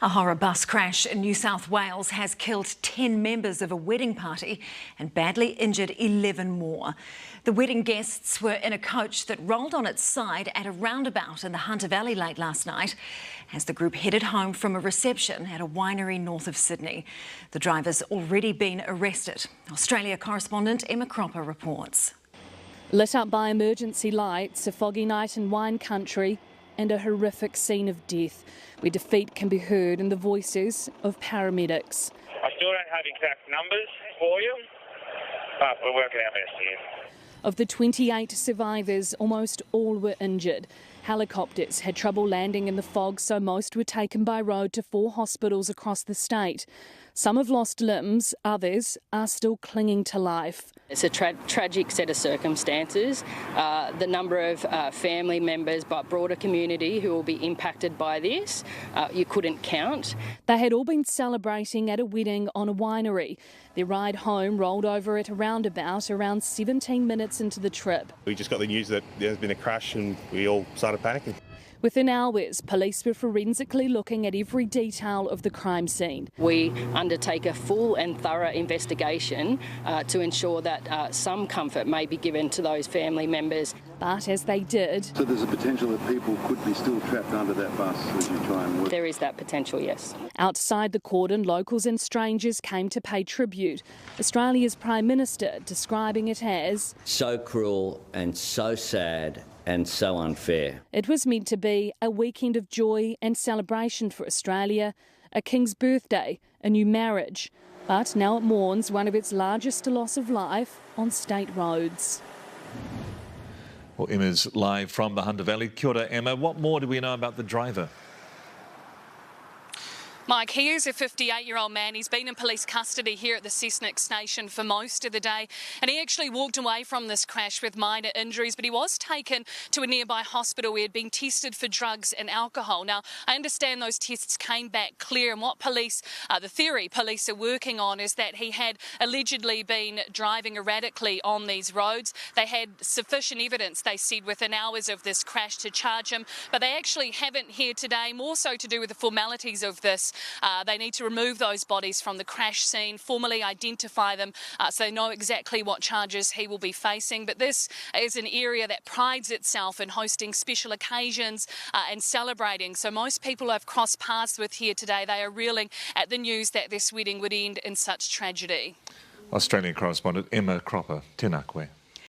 A horror bus crash in New South Wales has killed 10 members of a wedding party and badly injured 11 more. The wedding guests were in a coach that rolled on its side at a roundabout in the Hunter Valley late last night as the group headed home from a reception at a winery north of Sydney. The driver's already been arrested. Australia correspondent Emma Cropper reports. Lit up by emergency lights, a foggy night in wine country and a horrific scene of death, where defeat can be heard in the voices of paramedics. I still don't have exact numbers for you, but we're working our best here. Of the 28 survivors, almost all were injured. Helicopters had trouble landing in the fog, so most were taken by road to 4 hospitals across the state. Some have lost limbs, others are still clinging to life. It's a tragic set of circumstances. The number of family members, but broader community who will be impacted by this, you couldn't count. They had all been celebrating at a wedding on a winery. Their ride home rolled over at a roundabout around 17 minutes into the trip. We just got the news that there's been a crash and we all started panicking. Within hours, police were forensically looking at every detail of the crime scene. We undertake a full and thorough investigation to ensure that some comfort may be given to those family members. But as they did... So there's a potential that people could be still trapped under that bus as you try and work? There is that potential, yes. Outside the cordon, locals and strangers came to pay tribute. Australia's Prime Minister describing it as... so cruel and so sad and so unfair. It was meant to be a weekend of joy and celebration for Australia, a king's birthday, a new marriage. But now it mourns one of its largest loss of life on state roads. Well, Emma's live from the Hunter Valley. Kia ora, Emma. What more do we know about the driver? Mike, he is a 58-year-old man. He's been in police custody here at the Cessnock station for most of the day, and he actually walked away from this crash with minor injuries, but he was taken to a nearby hospital where he had been tested for drugs and alcohol. Now, I understand those tests came back clear, and what police, the theory police are working on is that he had allegedly been driving erratically on these roads. They had sufficient evidence, they said, within hours of this crash to charge him, but they actually haven't here today, more so to do with the formalities of this. They need to remove those bodies from the crash scene, formally identify them so they know exactly what charges he will be facing. But this is an area that prides itself in hosting special occasions and celebrating. So most people I've crossed paths with here today, they are reeling at the news that this wedding would end in such tragedy. Australian correspondent Emma Cropper, tēnā koe.